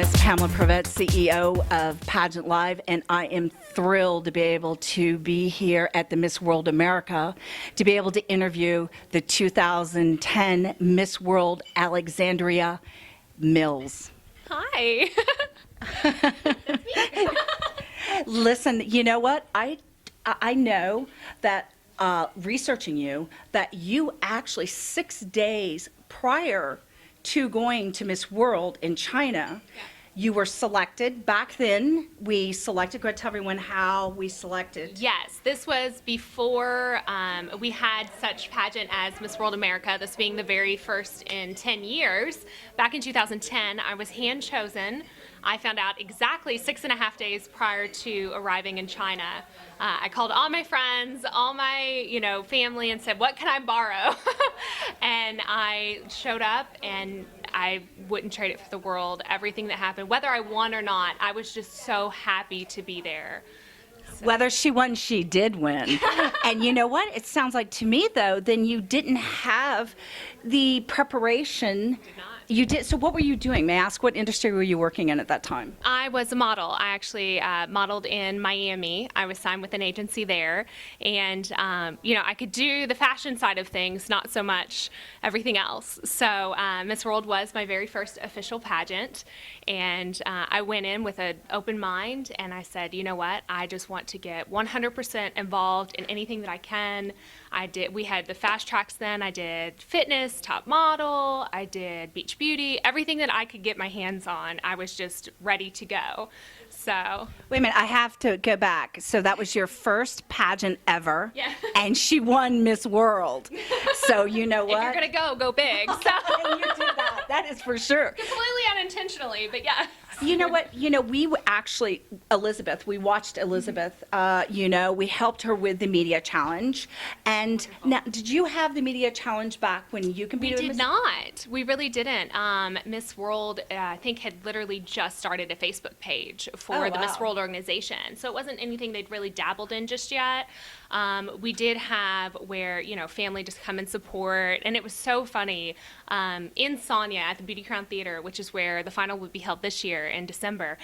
is Pamela Privette, CEO of PageantLive, and I am thrilled to be able to be here at the Miss World America to be able to interview the 2010 Miss World Alexandria Mills. Hi. Listen, you know what? I know that researching you, that you actually 6 days prior to going to Miss World in China, you were selected. Back then, we selected. Go ahead, tell everyone how we selected. Yes, this was before we had such pageant as Miss World America, this being the very first in 10 years. Back in 2010, I was hand chosen. I found out exactly 6.5 days prior to arriving in China. I called all my friends, all my family, and said, "What can I borrow?" And I showed up, and I wouldn't trade it for the world. Everything that happened, whether I won or not, I was just so happy to be there. So. Whether she won, she did win. And you know what? It sounds like to me, though, then you didn't have the preparation. Did not. You did. So what were you doing? May I ask, what industry were you working in at that time? I was a model. I actually modeled in Miami. I was signed with an agency there. And, I could do the fashion side of things, not so much everything else. So Miss World was my very first official pageant. And I went in with an open mind, and I said, you know what? I just want to get 100% involved in anything that I can. We had the fast tracks then. I did fitness, top model. I did beach beauty. Everything that I could get my hands on, I was just ready to go. So. Wait a minute, I have to go back. So that was your first pageant ever. Yeah. And she won Miss World. So you know what? If you're going to go big. So. And you did that. That is for sure. Completely unintentionally, but yeah. You know what? We actually, Elizabeth, we watched Elizabeth, we helped her with the media challenge. And now, did you have the media challenge back when you competed? We did not. We really didn't. Miss World, I think, had literally just started a Facebook page for the Miss World organization. So it wasn't anything they'd really dabbled in just yet. We did have where, family just come and support. And it was so funny. In Sonia at the Beauty Crown Theater, which is where the final would be held this year in December,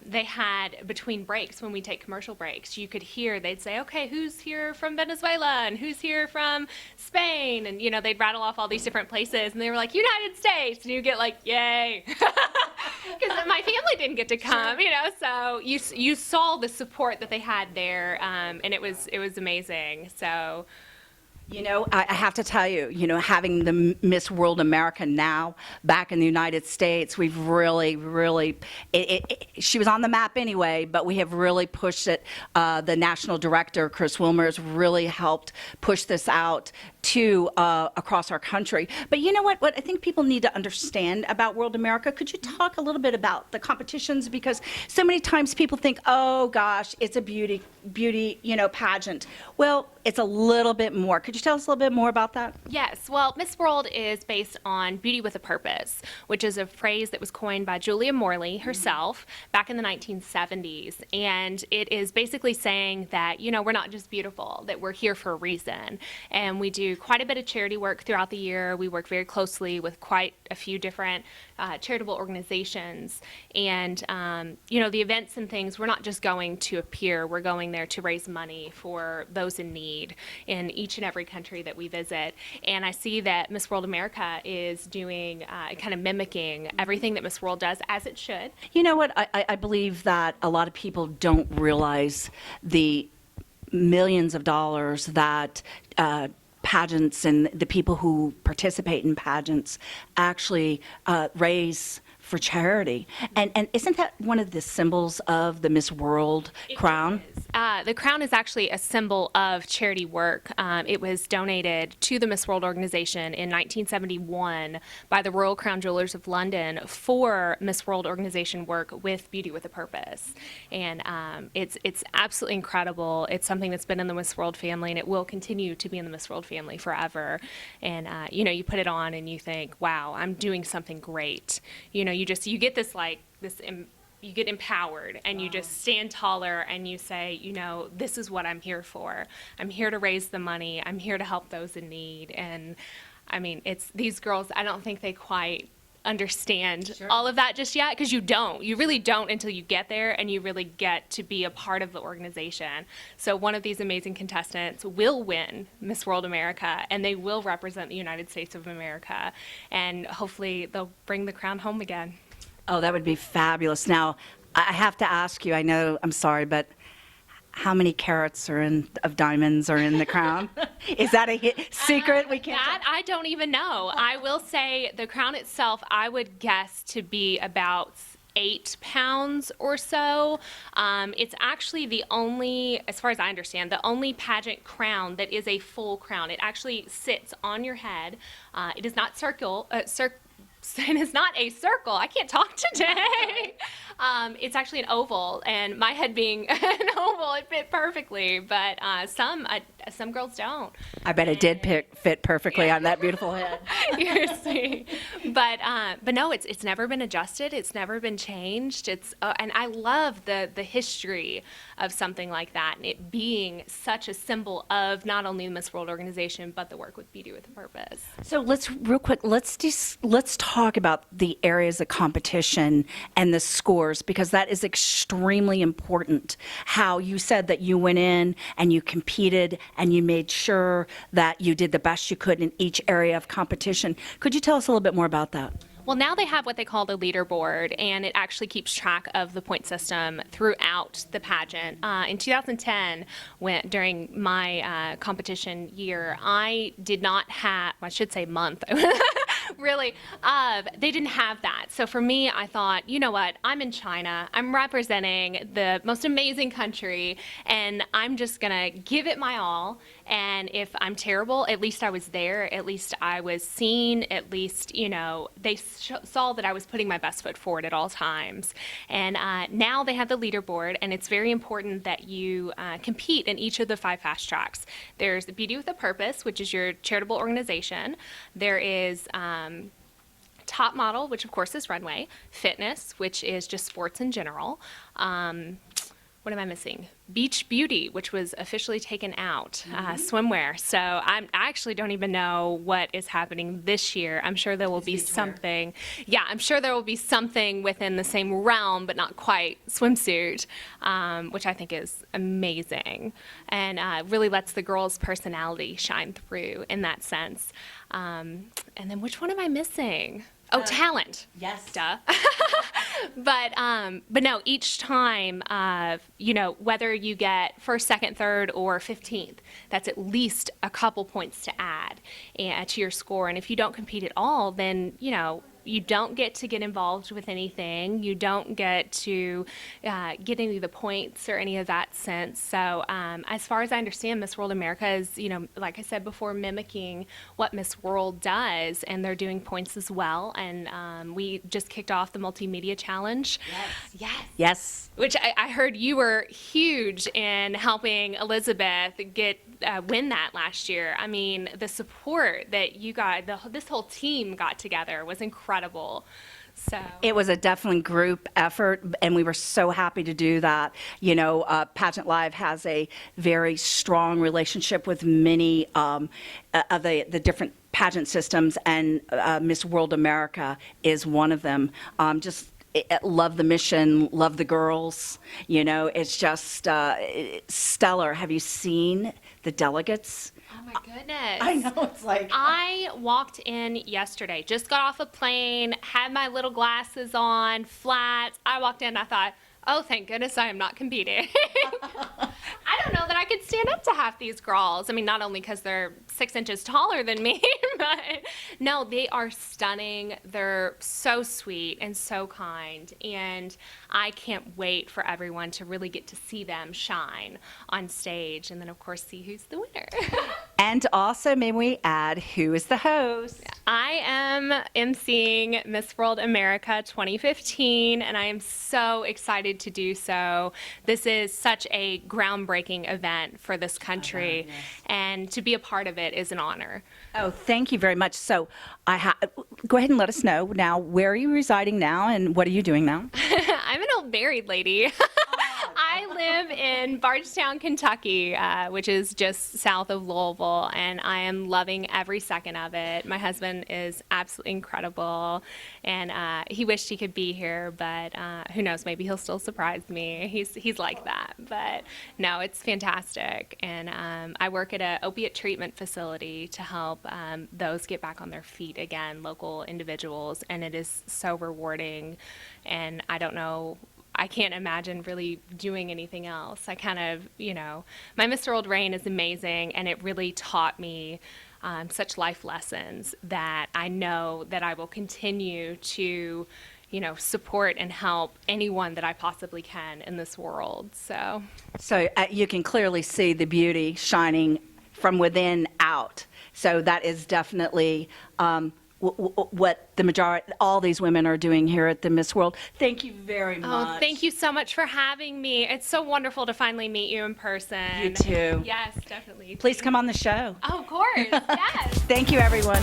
they had between breaks, when we take commercial breaks, you could hear, they'd say, okay, who's here from Venezuela and who's here from Spain? And, they'd rattle off all these different places, and they were like, United States. And you get like, yay. Because my family didn't get to come, so you saw the support that they had there, and it was amazing. So. I have to tell you, having the Miss World America now back in the United States, we've really, she was on the map anyway, but we have really pushed it. The national director, Chris Wilmer, has really helped push this out to across our country. But you know what I think people need to understand about World America? Could you talk a little bit about the competitions? Because so many times people think, oh gosh, it's a beauty pageant. Well, it's a little bit more. Could you tell us a little bit more about that? Yes. Well, Miss World is based on beauty with a purpose, which is a phrase that was coined by Julia Morley herself back in the 1970s. And it is basically saying that, we're not just beautiful, that we're here for a reason. And we do quite a bit of charity work throughout the year. We work very closely with quite a few different charitable organizations. And, the events and things, we're not just going to appear. We're going there to raise money for those in need in each and every country that we visit. And I see that Miss World America is doing, kind of mimicking everything that Miss World does, as it should. You know what? I believe that a lot of people don't realize the millions of dollars that pageants and the people who participate in pageants actually raise for charity. And isn't that one of the symbols of the Miss World crown? The crown is actually a symbol of charity work. It was donated to the Miss World organization in 1971 by the Royal Crown Jewelers of London for Miss World organization work with Beauty with a Purpose. And it's absolutely incredible. It's something that's been in the Miss World family, and it will continue to be in the Miss World family forever. And you put it on and you think, wow, I'm doing something great. You get this you get empowered, and you just stand taller, and you say, this is what I'm here for. I'm here to raise the money. I'm here to help those in need. And I mean, it's these girls, I don't think they quite understand all of that just yet, because you really don't until you get there and you really get to be a part of the organization. So one of these amazing contestants will win Miss World America, and they will represent the United States of America, and hopefully they'll bring the crown home again. Oh, that would be fabulous. Now, I have to ask you, I know, I'm sorry, but how many carats of diamonds are in the crown? Is that a secret? We can't. That I don't even know. I will say the crown itself, I would guess to be about 8 pounds or so. It's actually the only, as far as I understand, the only pageant crown that is a full crown. It actually sits on your head. It is not it is not a circle. I can't talk today. It's actually an oval, and my head being an oval, it fit perfectly. But some girls don't. I bet it did fit perfectly on that beautiful head. You're sweet. But no, it's never been adjusted. It's never been changed. And I love the history of something like that, and it being such a symbol of not only the Miss World organization, but the work with Beauty with a Purpose. So let's talk about the areas of competition and the scores, because that is extremely important. How you said that you went in and you competed and you made sure that you did the best you could in each area of competition. Could you tell us a little bit more about that? Well, now they have what they call the leaderboard, and it actually keeps track of the point system throughout the pageant. In 2010, during my competition year, I did not have, I should say month, really, they didn't have that. So for me, I thought, you know what, I'm in China, I'm representing the most amazing country, and I'm just gonna give it my all. And if I'm terrible, at least I was there, at least I was seen, at least, they saw that I was putting my best foot forward at all times. And now they have the leaderboard, and it's very important that you compete in each of the 5 fast tracks. There's Beauty with a Purpose, which is your charitable organization. There is Top Model, which of course is runway. Fitness, which is just sports in general. What am I missing? Beach Beauty, which was officially taken out, swimwear. So I actually don't even know what is happening this year. I'm sure there will be something. Yeah, I'm sure there will be something within the same realm, but not quite swimsuit, which I think is amazing, and really lets the girl's personality shine through in that sense. And then which one am I missing? Oh, talent. Yes. Duh. But no, each time, whether you get first, second, third, or 15th, that's at least a couple points to add to your score. And if you don't compete at all, then, you don't get to get involved with anything. You don't get to get any of the points or any of that sense. So as far as I understand, Miss World America is, like I said before, mimicking what Miss World does, and they're doing points as well. And we just kicked off the Multimedia Challenge. Yes. Which I heard you were huge in helping Elizabeth win that last year. I mean, the support that you got, this whole team got together was incredible. So it was a definitely group effort, and we were so happy to do that. PageantLive has a very strong relationship with many of the different pageant systems, and Miss World America is one of them. Love the mission, love the girls. It's just stellar. Have you seen the delegates? Oh my goodness. I know, it's like... I walked in yesterday, just got off a plane, had my little glasses on, flats. I walked in, I thought, oh, thank goodness I am not competing. I don't know that I could stand up to half these girls. I mean, not only because they're 6 inches taller than me, but no, they are stunning. They're so sweet and so kind, and I can't wait for everyone to really get to see them shine on stage, and then, of course, see who's the winner. And also, may we add, who is the host? I am emceeing Miss World America 2015, and I am so excited to do so. This is such a groundbreaking event for this country, and to be a part of it is an honor. Oh, thank you very much. So go ahead and let us know now, where are you residing now, and what are you doing now? I'm an old married lady. I live in Bardstown, Kentucky, which is just south of Louisville, and I am loving every second of it. My husband is absolutely incredible, and he wished he could be here, but who knows, maybe he'll still surprise me. He's like that, but no, it's fantastic. And I work at an opiate treatment facility to help those get back on their feet again, local individuals, and it is so rewarding, and I can't imagine really doing anything else. I kind of, my Mr. World reign is amazing, and it really taught me such life lessons that I know that I will continue to, support and help anyone that I possibly can in this world. So you can clearly see the beauty shining from within out. So that is definitely what the majority, all these women are doing here at the Miss World. Thank you very much. Oh, thank you so much for having me. It's so wonderful to finally meet you in person. You too. Yes, definitely. Please come on the show. Oh, of course. Yes. Thank you, everyone.